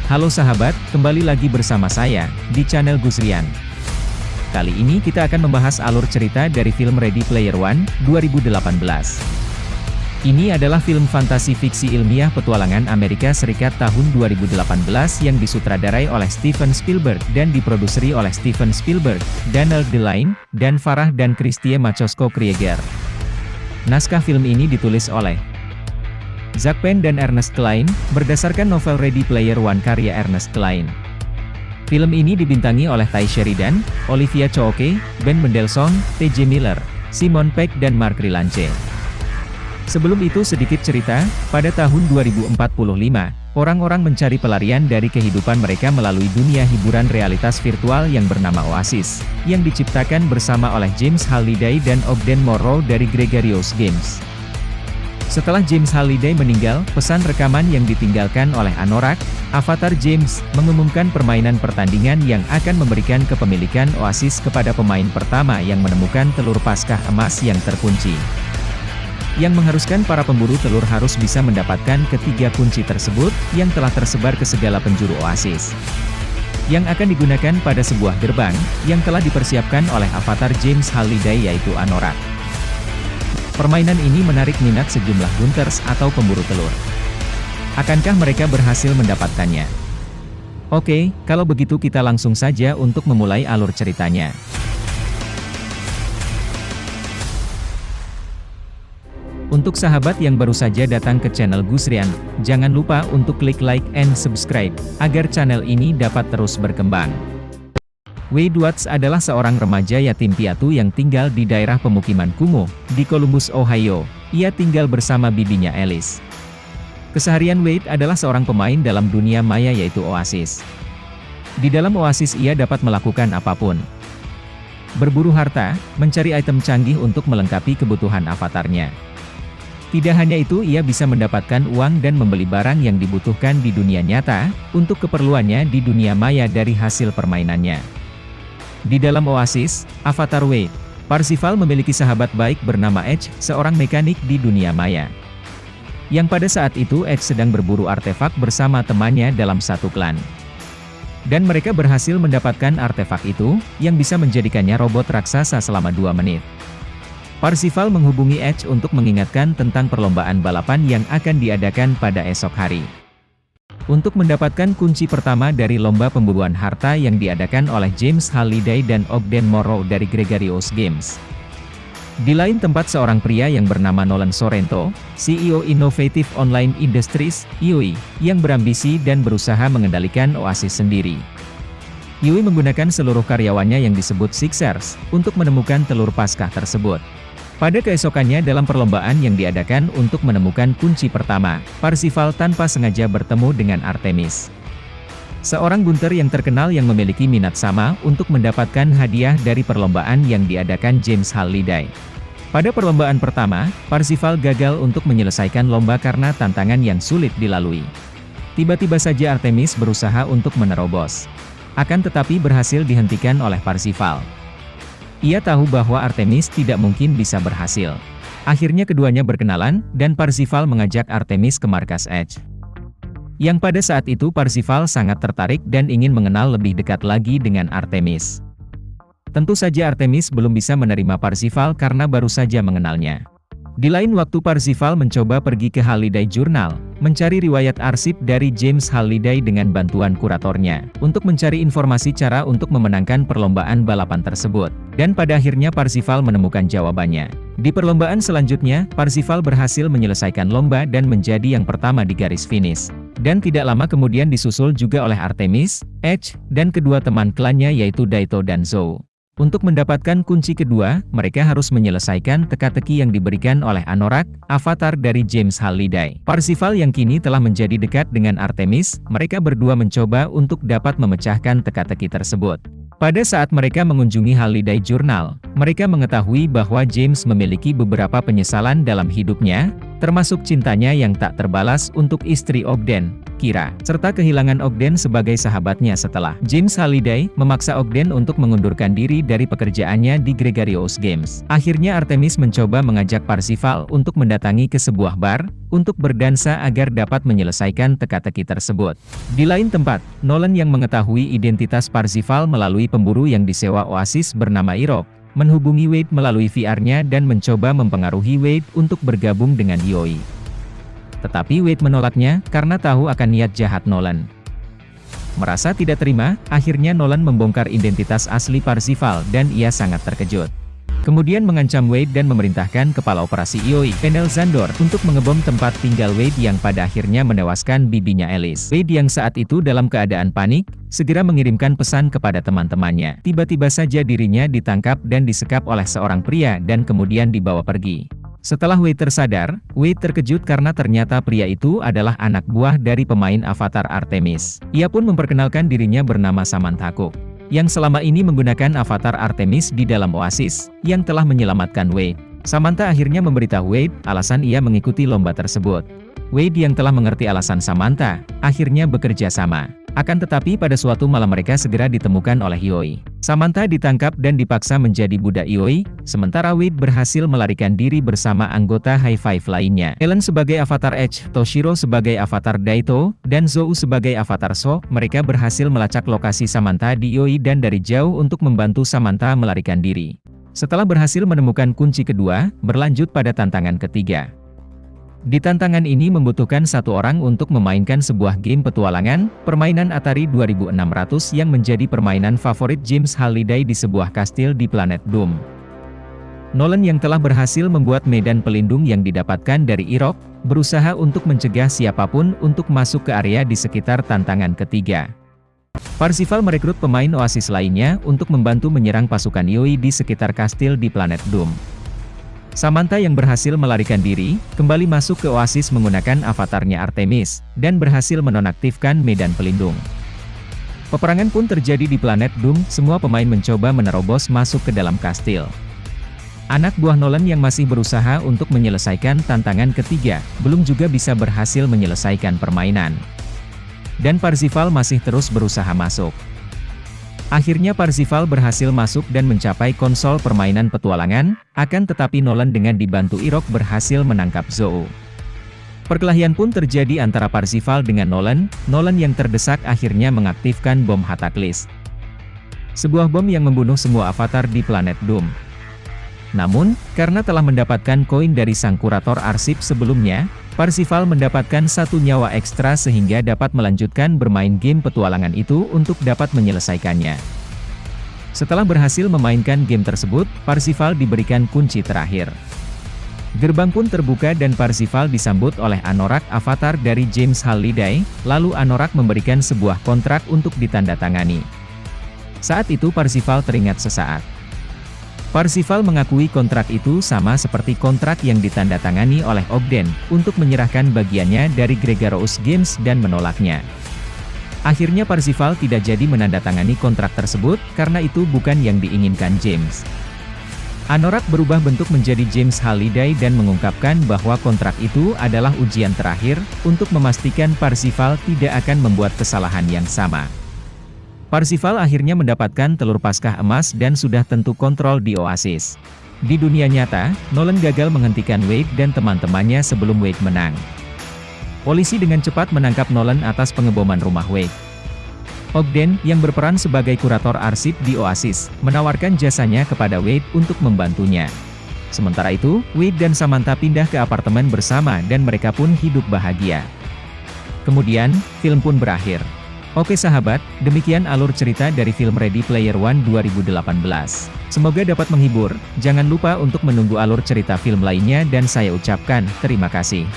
Halo sahabat, kembali lagi bersama saya, di channel Gusrian. Kali ini kita akan membahas alur cerita dari film Ready Player One, 2018. Ini adalah film fantasi fiksi ilmiah petualangan Amerika Serikat tahun 2018 yang disutradarai oleh Steven Spielberg dan diproduseri oleh Steven Spielberg, Daniel Delaine, dan Farah dan Christie Machowsko-Krieger. Naskah film ini ditulis oleh Zak Penn dan Ernest Cline, berdasarkan novel Ready Player One karya Ernest Cline. Film ini dibintangi oleh Tye Sheridan, Olivia Cooke, Ben Mendelsohn, T.J. Miller, Simon Pegg dan Mark Rylance. Sebelum itu sedikit cerita, pada tahun 2045, orang-orang mencari pelarian dari kehidupan mereka melalui dunia hiburan realitas virtual yang bernama Oasis, yang diciptakan bersama oleh James Halliday dan Ogden Morrow dari Gregarious Games. Setelah James Halliday meninggal, pesan rekaman yang ditinggalkan oleh Anorak, avatar James, mengumumkan permainan pertandingan yang akan memberikan kepemilikan Oasis kepada pemain pertama yang menemukan telur Paskah emas yang terkunci. Yang mengharuskan para pemburu telur harus bisa mendapatkan ketiga kunci tersebut, yang telah tersebar ke segala penjuru Oasis. Yang akan digunakan pada sebuah gerbang, yang telah dipersiapkan oleh avatar James Halliday yaitu Anorak. Permainan ini menarik minat sejumlah Gunters atau pemburu telur. Akankah mereka berhasil mendapatkannya? Oke, kalau begitu kita langsung saja untuk memulai alur ceritanya. Untuk sahabat yang baru saja datang ke channel Gusrian, jangan lupa untuk klik like and subscribe, agar channel ini dapat terus berkembang. Wade Watts adalah seorang remaja yatim piatu yang tinggal di daerah pemukiman kumuh, di Columbus, Ohio. Ia tinggal bersama bibinya Alice. Keseharian Wade adalah seorang pemain dalam dunia maya yaitu Oasis. Di dalam Oasis ia dapat melakukan apapun. Berburu harta, mencari item canggih untuk melengkapi kebutuhan avatarnya. Tidak hanya itu, ia bisa mendapatkan uang dan membeli barang yang dibutuhkan di dunia nyata, untuk keperluannya di dunia maya dari hasil permainannya. Di dalam Oasis, avatar Wade, Parsifal memiliki sahabat baik bernama Edge, seorang mekanik di dunia maya. Yang pada saat itu Edge sedang berburu artefak bersama temannya dalam satu klan. Dan mereka berhasil mendapatkan artefak itu, yang bisa menjadikannya robot raksasa selama 2 menit. Parsifal menghubungi Edge untuk mengingatkan tentang perlombaan balapan yang akan diadakan pada esok hari. Untuk mendapatkan kunci pertama dari lomba pemburuan harta yang diadakan oleh James Halliday dan Ogden Morrow dari Gregarious Games. Di lain tempat seorang pria yang bernama Nolan Sorrento, CEO Innovative Online Industries, IOI, yang berambisi dan berusaha mengendalikan Oasis sendiri. IOI menggunakan seluruh karyawannya yang disebut Sixers, untuk menemukan telur Paskah tersebut. Pada keesokannya dalam perlombaan yang diadakan untuk menemukan kunci pertama, Parsifal tanpa sengaja bertemu dengan Artemis. Seorang gunter yang terkenal yang memiliki minat sama untuk mendapatkan hadiah dari perlombaan yang diadakan James Halliday. Pada perlombaan pertama, Parsifal gagal untuk menyelesaikan lomba karena tantangan yang sulit dilalui. Tiba-tiba saja Artemis berusaha untuk menerobos. Akan tetapi berhasil dihentikan oleh Parsifal. Ia tahu bahwa Artemis tidak mungkin bisa berhasil. Akhirnya keduanya berkenalan, dan Parsifal mengajak Artemis ke markas Edge. Yang pada saat itu Parsifal sangat tertarik dan ingin mengenal lebih dekat lagi dengan Artemis. Tentu saja Artemis belum bisa menerima Parsifal karena baru saja mengenalnya. Di lain waktu Parsifal mencoba pergi ke Halliday Journal, mencari riwayat arsip dari James Halliday dengan bantuan kuratornya, untuk mencari informasi cara untuk memenangkan perlombaan balapan tersebut. Dan pada akhirnya Parsifal menemukan jawabannya. Di perlombaan selanjutnya, Parsifal berhasil menyelesaikan lomba dan menjadi yang pertama di garis finish. Dan tidak lama kemudian disusul juga oleh Artemis, Edge, dan kedua teman klannya yaitu Daito dan Zou. Untuk mendapatkan kunci kedua, mereka harus menyelesaikan teka-teki yang diberikan oleh Anorak, avatar dari James Halliday. Parsifal yang kini telah menjadi dekat dengan Artemis, mereka berdua mencoba untuk dapat memecahkan teka-teki tersebut. Pada saat mereka mengunjungi Halliday Journal, mereka mengetahui bahwa James memiliki beberapa penyesalan dalam hidupnya, termasuk cintanya yang tak terbalas untuk istri Ogden, Kira, serta kehilangan Ogden sebagai sahabatnya setelah James Halliday memaksa Ogden untuk mengundurkan diri dari pekerjaannya di Gregarious Games. Akhirnya Artemis mencoba mengajak Parsifal untuk mendatangi ke sebuah bar, untuk berdansa agar dapat menyelesaikan teka-teki tersebut. Di lain tempat, Nolan yang mengetahui identitas Parsifal melalui pemburu yang disewa Oasis bernama Irok, menghubungi Wade melalui VR-nya dan mencoba mempengaruhi Wade untuk bergabung dengan Yoi. Tetapi Wade menolaknya, karena tahu akan niat jahat Nolan. Merasa tidak terima, akhirnya Nolan membongkar identitas asli Parsifal dan ia sangat terkejut. Kemudian mengancam Wade dan memerintahkan kepala operasi Yoi, Enel Zandor, untuk mengebom tempat tinggal Wade yang pada akhirnya menewaskan bibinya Alice. Wade yang saat itu dalam keadaan panik, segera mengirimkan pesan kepada teman-temannya. Tiba-tiba saja dirinya ditangkap dan disekap oleh seorang pria dan kemudian dibawa pergi. Setelah Wade tersadar, Wade terkejut karena ternyata pria itu adalah anak buah dari pemain avatar Artemis. Ia pun memperkenalkan dirinya bernama Samantha Cook, yang selama ini menggunakan avatar Artemis di dalam Oasis, yang telah menyelamatkan Wade. Samantha akhirnya memberitahu Wade alasan ia mengikuti lomba tersebut. Wade yang telah mengerti alasan Samantha, akhirnya bekerja sama. Akan tetapi pada suatu malam mereka segera ditemukan oleh Yoi. Samantha ditangkap dan dipaksa menjadi budak Yoi, sementara Wade berhasil melarikan diri bersama anggota High Five lainnya. Ellen sebagai avatar Edge, Toshiro sebagai avatar Daito, dan Zou sebagai avatar So, mereka berhasil melacak lokasi Samantha di Yoi dan dari jauh untuk membantu Samantha melarikan diri. Setelah berhasil menemukan kunci kedua, berlanjut pada tantangan ketiga. Di tantangan ini membutuhkan satu orang untuk memainkan sebuah game petualangan, permainan Atari 2600 yang menjadi permainan favorit James Halliday di sebuah kastil di planet Doom. Nolan yang telah berhasil membuat medan pelindung yang didapatkan dari Irok, berusaha untuk mencegah siapapun untuk masuk ke area di sekitar tantangan ketiga. Parsifal merekrut pemain Oasis lainnya untuk membantu menyerang pasukan Yoi di sekitar kastil di planet Doom. Samantha yang berhasil melarikan diri, kembali masuk ke Oasis menggunakan avatarnya Artemis, dan berhasil menonaktifkan medan pelindung. Peperangan pun terjadi di planet Doom, semua pemain mencoba menerobos masuk ke dalam kastil. Anak buah Nolan yang masih berusaha untuk menyelesaikan tantangan ketiga, belum juga bisa berhasil menyelesaikan permainan. Dan Parsifal masih terus berusaha masuk. Akhirnya Parsifal berhasil masuk dan mencapai konsol permainan petualangan, akan tetapi Nolan dengan dibantu Irok berhasil menangkap Zou. Perkelahian pun terjadi antara Parsifal dengan Nolan yang terdesak akhirnya mengaktifkan bom Hataklis. Sebuah bom yang membunuh semua avatar di planet Doom. Namun, karena telah mendapatkan koin dari sang kurator arsip sebelumnya, Parsifal mendapatkan satu nyawa ekstra sehingga dapat melanjutkan bermain game petualangan itu untuk dapat menyelesaikannya. Setelah berhasil memainkan game tersebut, Parsifal diberikan kunci terakhir. Gerbang pun terbuka dan Parsifal disambut oleh Anorak avatar dari James Halliday, lalu Anorak memberikan sebuah kontrak untuk ditandatangani. Saat itu Parsifal teringat sesaat. Parsifal mengakui kontrak itu sama seperti kontrak yang ditandatangani oleh Ogden, untuk menyerahkan bagiannya dari Gregarious Games dan menolaknya. Akhirnya Parsifal tidak jadi menandatangani kontrak tersebut, karena itu bukan yang diinginkan James. Anorak berubah bentuk menjadi James Halliday dan mengungkapkan bahwa kontrak itu adalah ujian terakhir, untuk memastikan Parsifal tidak akan membuat kesalahan yang sama. Parsifal akhirnya mendapatkan telur Paskah emas dan sudah tentu kontrol di Oasis. Di dunia nyata, Nolan gagal menghentikan Wade dan teman-temannya sebelum Wade menang. Polisi dengan cepat menangkap Nolan atas pengeboman rumah Wade. Ogden, yang berperan sebagai kurator arsip di Oasis, menawarkan jasanya kepada Wade untuk membantunya. Sementara itu, Wade dan Samantha pindah ke apartemen bersama dan mereka pun hidup bahagia. Kemudian, film pun berakhir. Oke sahabat, demikian alur cerita dari film Ready Player One 2018. Semoga dapat menghibur, jangan lupa untuk menunggu alur cerita film lainnya dan saya ucapkan terima kasih.